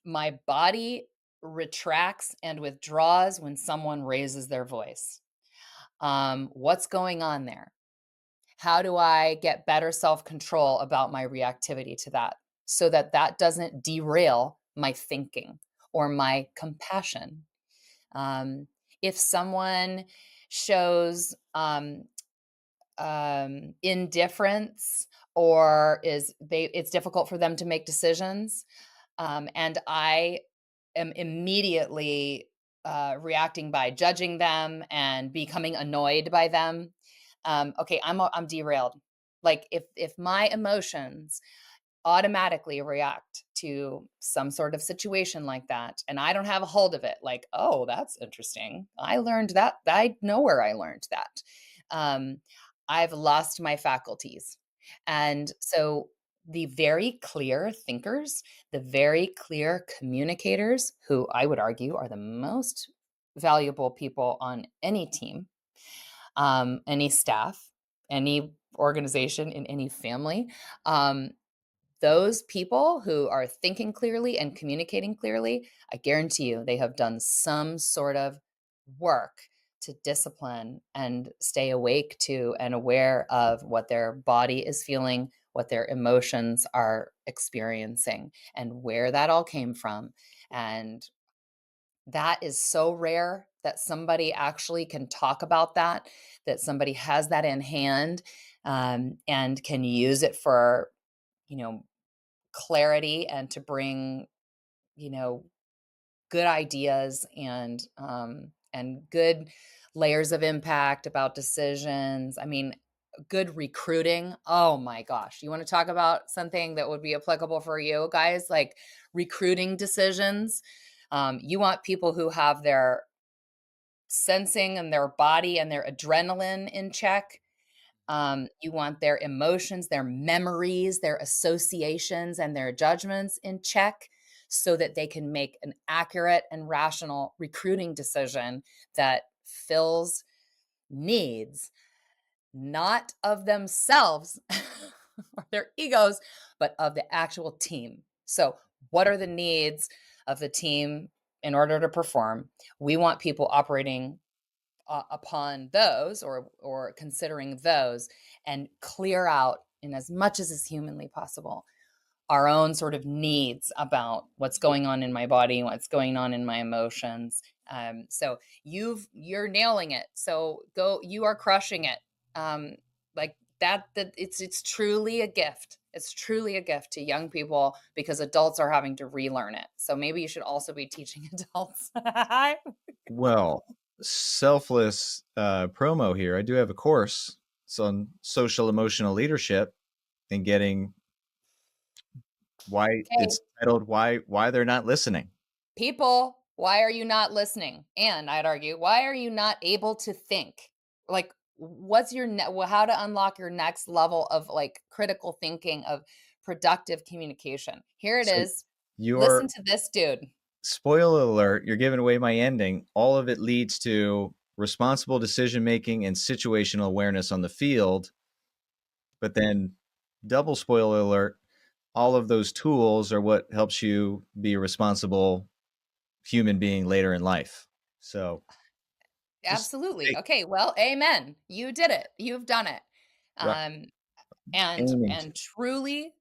My body retracts and withdraws when someone raises their voice. What's going on there? How do I get better self control about my reactivity to that so that that doesn't derail my thinking or my compassion? Um, if someone shows indifference or it's difficult for them to make decisions, and I am immediately reacting by judging them and becoming annoyed by them. Okay, I'm derailed. Like if my emotions automatically react to some sort of situation like that and I don't have a hold of it, like, oh, that's interesting, I learned that, I know where I learned that, um, I've lost my faculties. And so the very clear thinkers, the very clear communicators, who I would argue are the most valuable people on any team, any staff, any organization, in any family, um, those people who are thinking clearly and communicating clearly, I guarantee you they have done some sort of work to discipline and stay awake to and aware of what their body is feeling, what their emotions are experiencing, and where that all came from. And that is so rare that somebody actually can talk about that, that somebody has that in hand, and can use it for, you know, clarity and to bring, you know, good ideas and good layers of impact about decisions. I mean, good recruiting. Oh my gosh. You want to talk about something that would be applicable for you guys, like recruiting decisions? You want people who have their sensing and their body and their adrenaline in check. You want their emotions, their memories, their associations, and their judgments in check so that they can make an accurate and rational recruiting decision that fills needs, not of themselves or their egos, but of the actual team. So, what are the needs of the team in order to perform? We want people operating upon those or considering those and clear out in as much as is humanly possible our own sort of needs about what's going on in my body, what's going on in my emotions. So you're nailing it. So go, you are crushing it. Like that it's truly a gift. It's truly a gift to young people because adults are having to relearn it. So maybe you should also be teaching adults. Well, selfless promo here. I do have a course. It's on social emotional leadership and getting why Okay, it's titled why they're not listening. people, why are you not listening? And I'd argue, why are you not able to think? Like, what's your how to unlock your next level of like critical thinking, of productive communication? Here it So is. Listen your to this dude. spoiler alert, you're giving away my ending. All of it leads to responsible decision making and situational awareness on the field. But then double spoiler alert, all of those tools are what helps you be a responsible human being later in life. So just Absolutely. take Okay, well, amen. You did it. You've done it. right Um, and aiming to. and truly,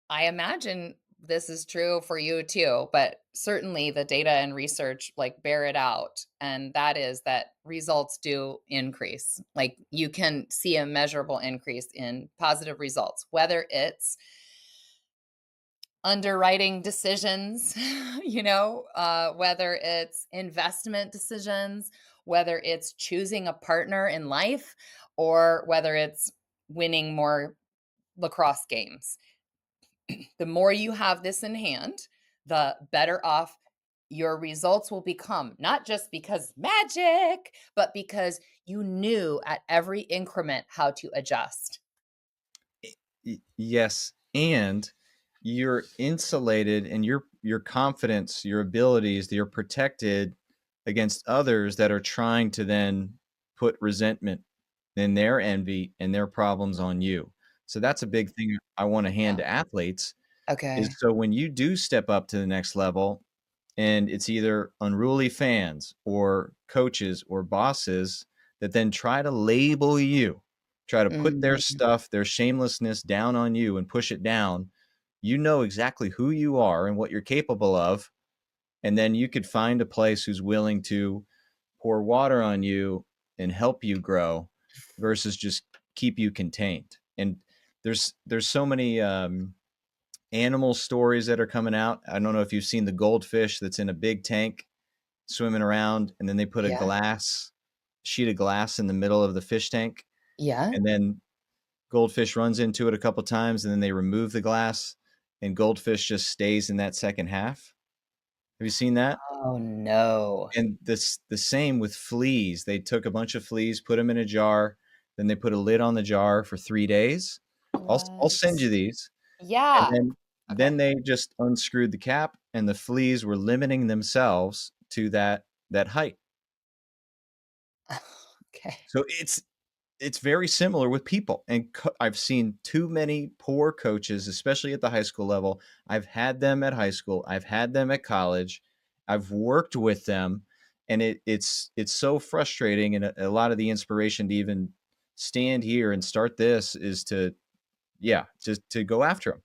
I imagine this is true for you too, but certainly the data and research like bear it out. And that is that results do increase. Like you can see a measurable increase in positive results, whether it's underwriting decisions, whether it's investment decisions, whether it's choosing a partner in life, or whether it's winning more lacrosse games. The more you have this in hand, the better off your results will become, not just because magic, but because you knew at every increment how to adjust. Yes, and you're insulated and your confidence, your abilities, you're protected against others that are trying to then put resentment and their envy and their problems on you. So that's a big thing I want to hand Yeah. to athletes. Okay. is so when you do step up to the next level, and it's either unruly fans or coaches or bosses that then try to label you, try to put their Mhm. stuff, their shamelessness down on you and push it down, you know exactly who you are and what you're capable of. And then you could find a place who's willing to pour water on you and help you grow versus just keep you contained. And there's so many animal stories that are coming out. I don't know if you've seen the goldfish that's in a big tank swimming around, and then they put a Yeah. sheet of glass in the middle of the fish tank, Yeah. and then goldfish runs into it a couple times, and then they remove the glass, and goldfish just stays in that second half. Have you seen that? Oh, no. And the same with fleas. They took a bunch of fleas, put them in a jar, then they put a lid on the jar for 3 days. I'll send What? you these. And Yeah. then Okay. they just unscrewed the cap, and the fleas were limiting themselves to that height. Okay. So it's very similar with people, and I've seen too many poor coaches, especially at the high school level. I've had them at high school. I've had them at college. I've worked with them, and it's so frustrating. And a lot of the inspiration to even stand here and start this is to, yeah, just to go after them.